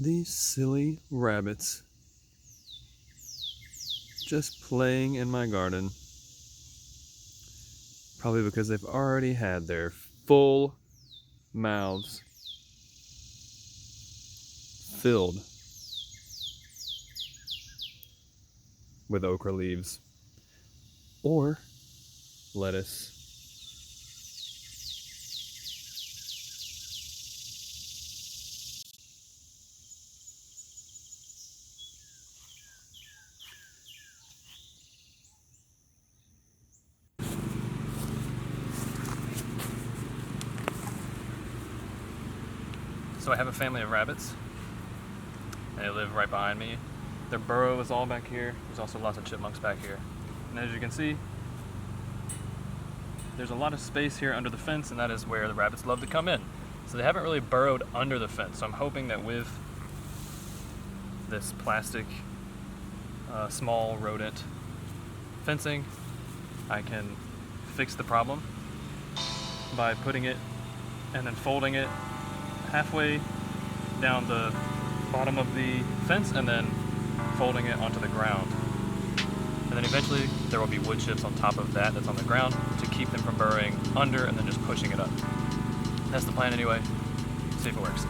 These silly rabbits just playing in my garden. Probably because they've already had their full mouths filled with okra leaves or lettuce. So I have a family of rabbits, and they live right behind me. Their burrow is all back here. There's also lots of chipmunks back here. And as you can see, there's a lot of space here under the fence, and that is where the rabbits love to come in. So they haven't really burrowed under the fence. So I'm hoping that with this plastic small rodent fencing, I can fix the problem by putting it and then folding it halfway down the bottom of the fence and then folding it onto the ground. And then eventually there will be wood chips on top of that that's on the ground to keep them from burrowing under and then just pushing it up. That's the plan anyway. See if it works.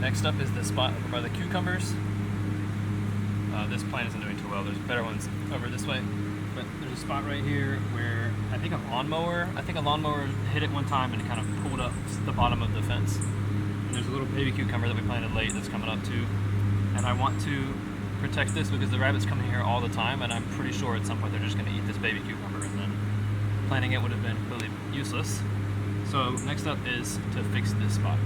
Next up is the spot over by the cucumbers. This plant isn't doing too well. There's better ones over this way. But there's a spot right here where I think a lawnmower hit it one time and it kind of pulled up the bottom of the fence. And there's a little baby cucumber that we planted late that's coming up too. And I want to protect this because the rabbits come here all the time, and I'm pretty sure at some point they're just going to eat this baby cucumber, and then planting it would have been completely useless. So next up is to fix this spot.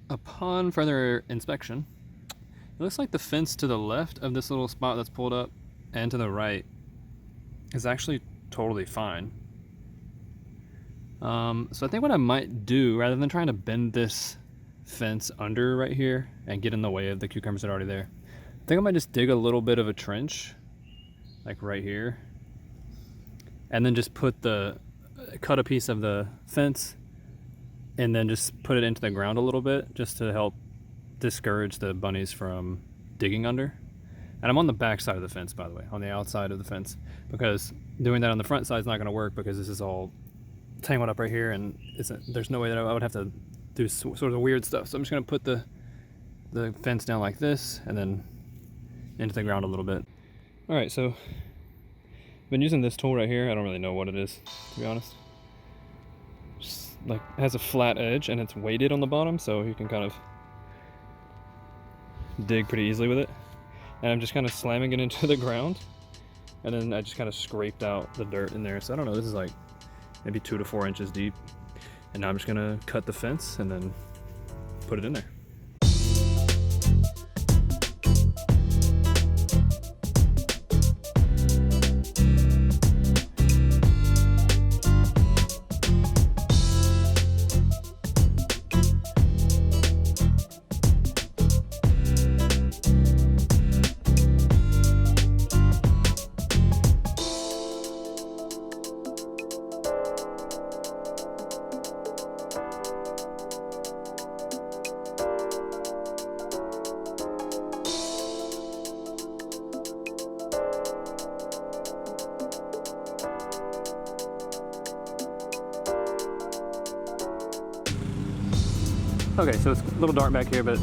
Upon further inspection, it looks like the fence to the left of this little spot that's pulled up and to the right is actually totally fine. So I think what I might do, rather than trying to bend this fence under right here and get in the way of the cucumbers that are already there, I think I might just dig a little bit of a trench, like right here, and then just cut a piece of the fence and then just put it into the ground a little bit, just to help discourage the bunnies from digging under. And I'm on the back side of the fence, by the way, on the outside of the fence, because doing that on the front side is not going to work because this is all tangled up right here, and there's no way that I would have to do sort of weird stuff. So I'm just going to put the fence down like this and then into the ground a little bit. All right, so I've been using this tool right here. I don't really know what it is, to be honest. Just like, it has a flat edge and it's weighted on the bottom, so you can kind of dig pretty easily with it. And I'm just kind of slamming it into the ground. And then I just kind of scraped out the dirt in there. So I don't know, this is like maybe 2 to 4 inches deep. And now I'm just gonna cut the fence and then put it in there. Okay, so it's a little dark back here, but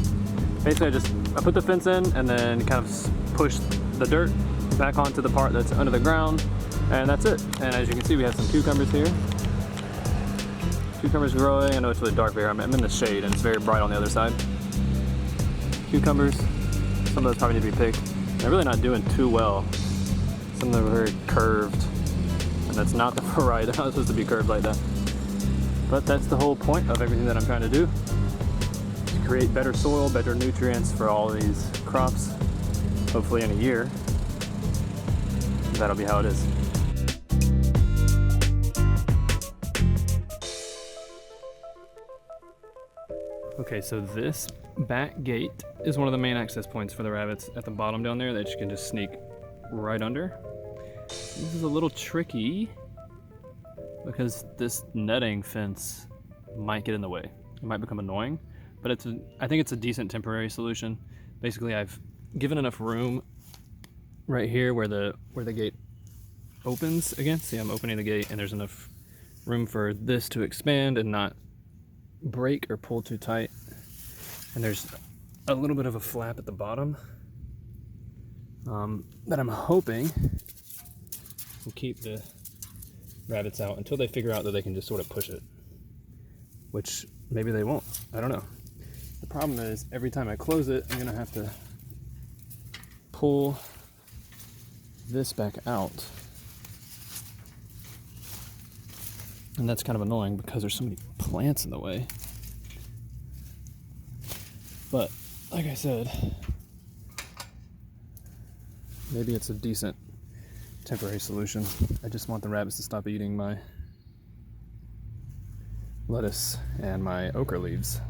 basically I put the fence in and then kind of push the dirt back onto the part that's under the ground, and that's it. And as you can see, we have some cucumbers here. Cucumbers growing. I know it's really dark here. I'm in the shade and it's very bright on the other side. Cucumbers. Some of those probably need to be picked. They're really not doing too well. Some of them are very curved, and that's not the variety. They're not supposed to be curved like that. But that's the whole point of everything that I'm trying to do. Create better soil, better nutrients for all of these crops. Hopefully in a year, that'll be how it is. Okay, so this back gate is one of the main access points for the rabbits at the bottom down there that you can just sneak right under. This is a little tricky because this netting fence might get in the way. It might become annoying. But I think it's a decent temporary solution. Basically, I've given enough room right here where the gate opens again. See, I'm opening the gate and there's enough room for this to expand and not break or pull too tight. And there's a little bit of a flap at the bottom that I'm hoping will keep the rabbits out until they figure out that they can just sort of push it, which maybe they won't. I don't know. The problem is every time I close it, I'm gonna have to pull this back out. And that's kind of annoying because there's so many plants in the way. But like I said, maybe it's a decent temporary solution. I just want the rabbits to stop eating my lettuce and my okra leaves.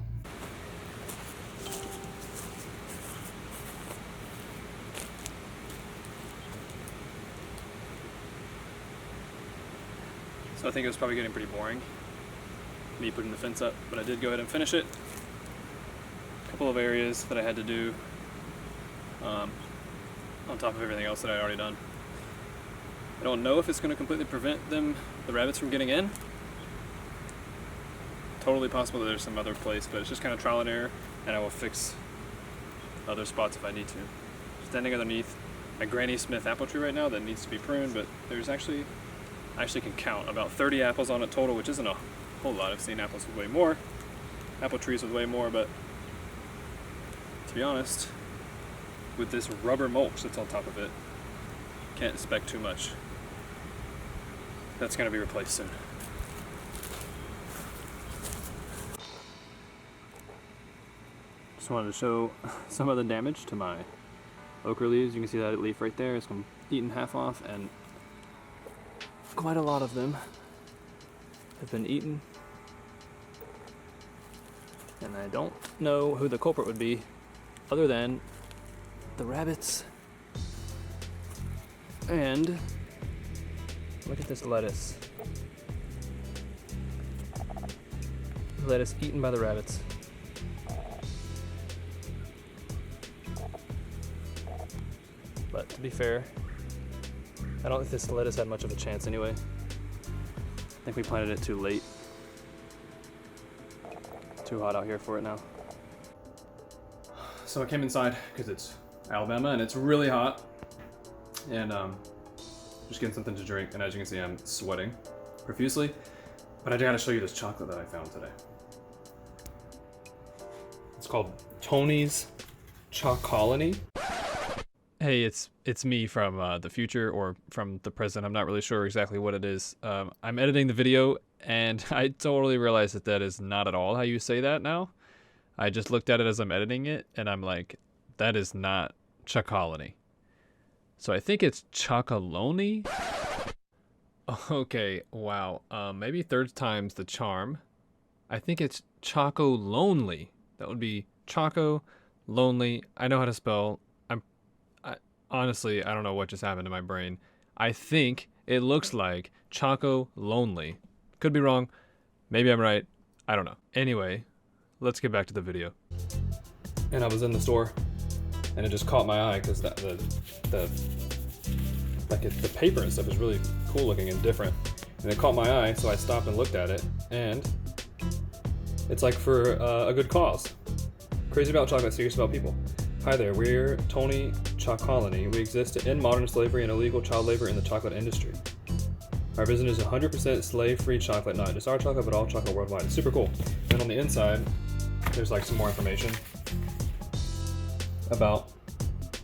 So I think it was probably getting pretty boring, me putting the fence up, but I did go ahead and finish it. A couple of areas that I had to do on top of everything else that I had already done. I don't know if it's going to completely prevent the rabbits from getting in. Totally possible that there's some other place, but it's just kind of trial and error, and I will fix other spots if I need to. Standing underneath my Granny Smith apple tree right now that needs to be pruned, but there's I actually can count about 30 apples on it total, which isn't a whole lot. I've seen apples with way more, apple trees with way more, but to be honest, with this rubber mulch that's on top of it, can't expect too much. That's going to be replaced soon. Just wanted to show some of the damage to my okra leaves. You can see that leaf right there. It's been eaten half off, and quite a lot of them have been eaten. And I don't know who the culprit would be other than the rabbits. And look at this lettuce. Lettuce eaten by the rabbits. But to be fair, I don't think this lettuce had much of a chance anyway. I think we planted it too late. Too hot out here for it now. So I came inside because it's Alabama and it's really hot. And just getting something to drink. And as you can see, I'm sweating profusely. But I gotta show you this chocolate that I found today. It's called Tony's Chocolony. Hey, it's me from the future or from the present. I'm not really sure exactly what it is. I'm editing the video and I totally realized that that is not at all how you say that now. I just looked at it as I'm editing it and I'm like, that is not Chocolony. So I think it's Chocolony. Okay, wow. Maybe third time's the charm. I think it's Choco Lonely. That would be Choco Lonely. I know how to spell. Honestly, I don't know what just happened to my brain. I think it looks like Choco Lonely. Could be wrong. Maybe I'm right. I don't know. Anyway, let's get back to the video. And I was in the store, and it just caught my eye because the paper and stuff is really cool looking and different. And it caught my eye, so I stopped and looked at it, and it's like for a good cause. Crazy about chocolate, serious about people. Hi there, we're Tony Chocolony. We exist to end modern slavery and illegal child labor in the chocolate industry. Our vision is 100% slave-free chocolate, not just our chocolate, but all chocolate worldwide. It's super cool. And on the inside, there's like some more information about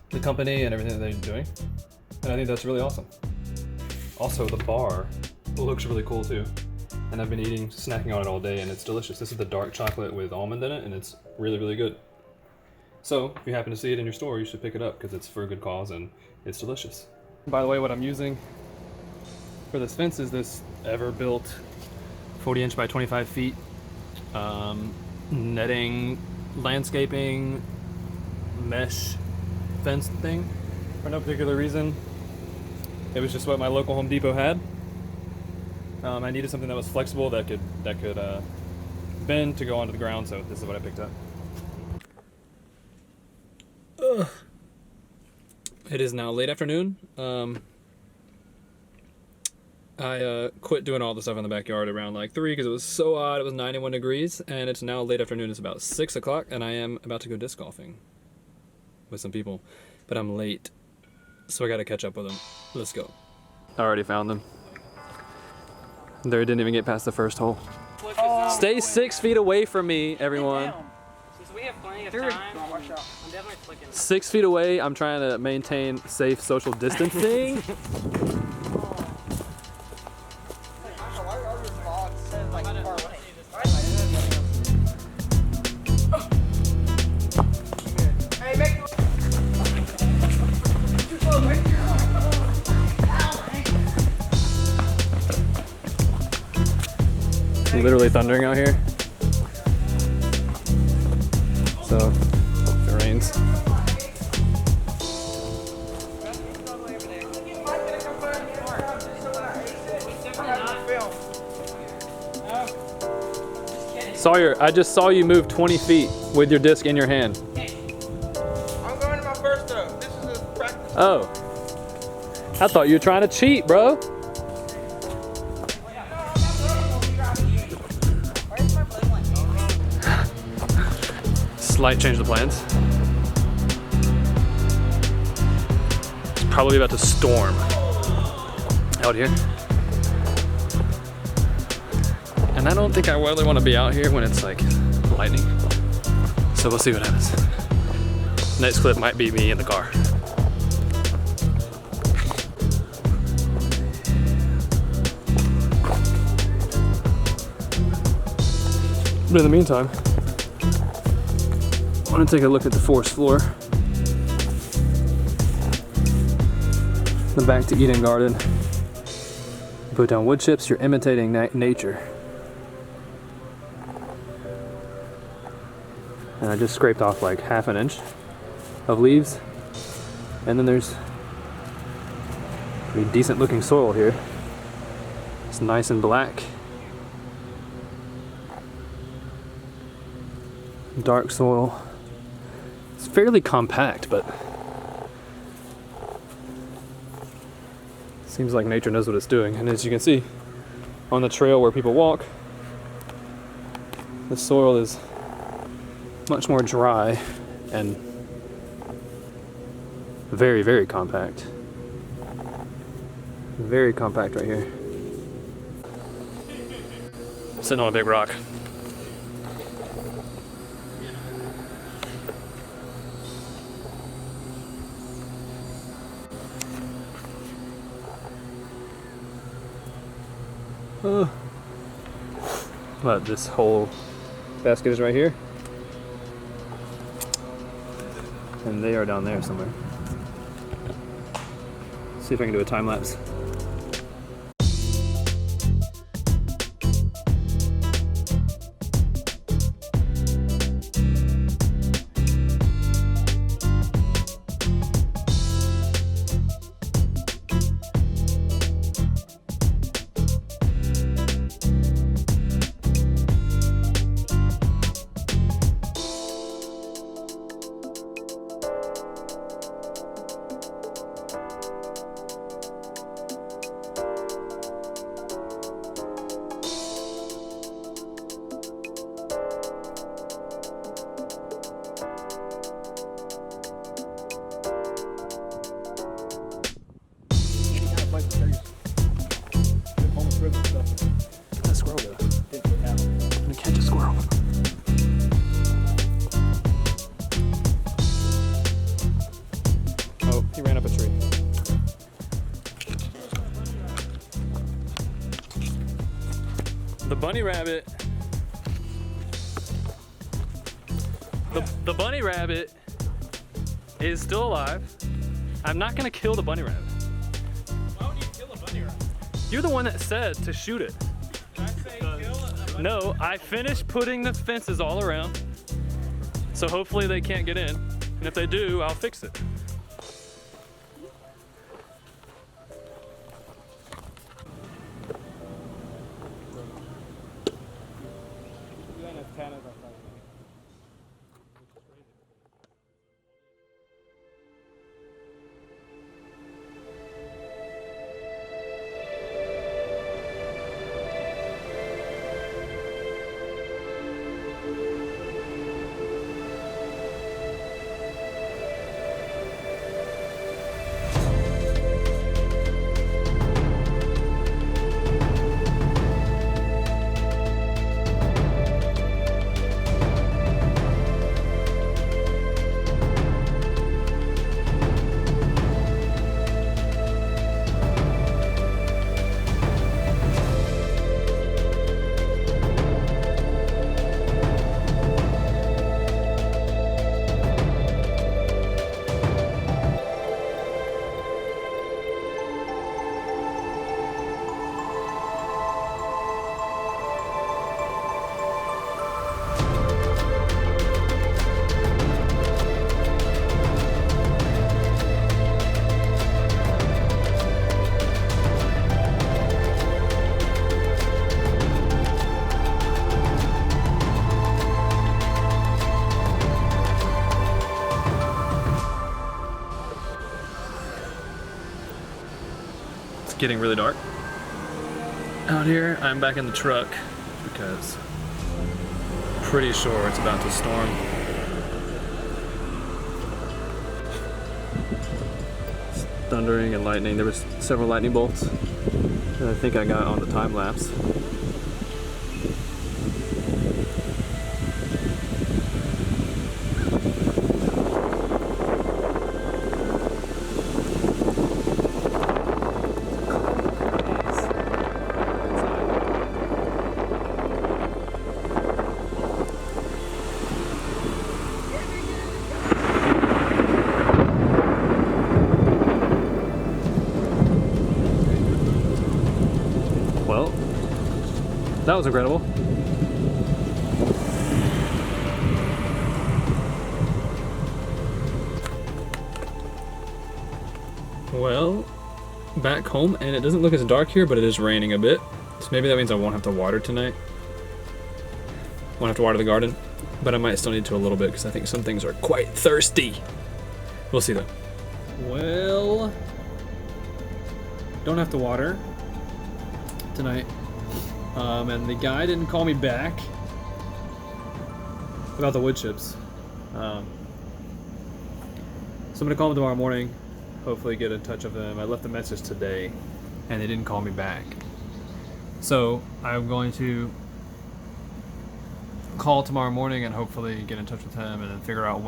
the company and everything that they're doing. And I think that's really awesome. Also, the bar looks really cool too. And I've been snacking on it all day, and it's delicious. This is the dark chocolate with almond in it, and it's really, really good. So, if you happen to see it in your store, you should pick it up because it's for a good cause and it's delicious. By the way, what I'm using for this fence is this ever-built 40-inch by 25 feet netting, landscaping, mesh fence thing for no particular reason. It was just what my local Home Depot had. I needed something that was flexible that could bend to go onto the ground, so this is what I picked up. It is now late afternoon. I quit doing all the stuff in the backyard around like 3 because it was so hot. It was 91 degrees, and it's now late afternoon. It's about 6 o'clock, and I am about to go disc golfing with some people, but I'm late, so I got to catch up with them. Let's go. I already found them. They didn't even get past the first hole. Stay 6 feet away from me, everyone. We have plenty of time. I'm definitely flicking. 6 feet away. I'm trying to maintain safe social distancing. Literally thundering out here. So, if it rains. I just saw you move 20 feet with your disc in your hand. I'm going to my first throw. This is a practice. Oh. I thought you were trying to cheat, bro. Slight change of plans. It's probably about to storm out here. And I don't think I really want to be out here when it's like lightning. So we'll see what happens. Next clip might be me in the car. But in the meantime, I want to take a look at the forest floor. The Back to Eden garden. Put down wood chips, you're imitating nature. And I just scraped off like ½ an inch of leaves. And then there's pretty decent looking soil here. It's nice and black. Dark soil. It's fairly compact, but seems like nature knows what it's doing. And as you can see on the trail where people walk, the soil is much more dry and very, very compact. Very compact right here. Sitting on a big rock. But this whole basket is right here. And they are down there somewhere. See if I can do a time lapse. That squirrel go? I'm gonna catch a squirrel. Oh, he ran up a tree. The bunny rabbit. The bunny rabbit is still alive. I'm not gonna kill the bunny rabbit. Why would you kill a bunny rabbit? You're the one that said to shoot it. Did I say kill a bunny? No, I finished putting the fences all around. So hopefully they can't get in. And if they do, I'll fix it. Getting really dark out here. I'm back in the truck because I'm pretty sure it's about to storm. It's thundering and lightning. There was several lightning bolts that I think I got on the time lapse. Well, that was incredible. Well, back home, and it doesn't look as dark here, but it is raining a bit. So maybe that means I won't have to water tonight. Won't have to water the garden, but I might still need to a little bit because I think some things are quite thirsty. We'll see though. Well, don't have to water tonight. And the guy didn't call me back about the wood chips. So I'm gonna call him tomorrow morning, hopefully get in touch with them. I left a message today and they didn't call me back. So I'm going to call tomorrow morning and hopefully get in touch with him and then figure out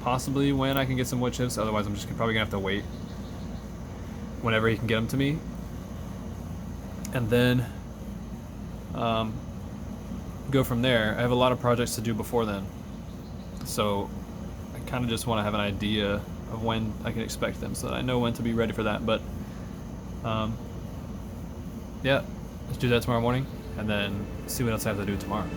possibly when I can get some wood chips. Otherwise I'm just probably gonna have to wait whenever he can get them to me. And then go from there. I have a lot of projects to do before then, so I kind of just want to have an idea of when I can expect them, so that I know when to be ready for that. But yeah, let's do that tomorrow morning, and then see what else I have to do tomorrow.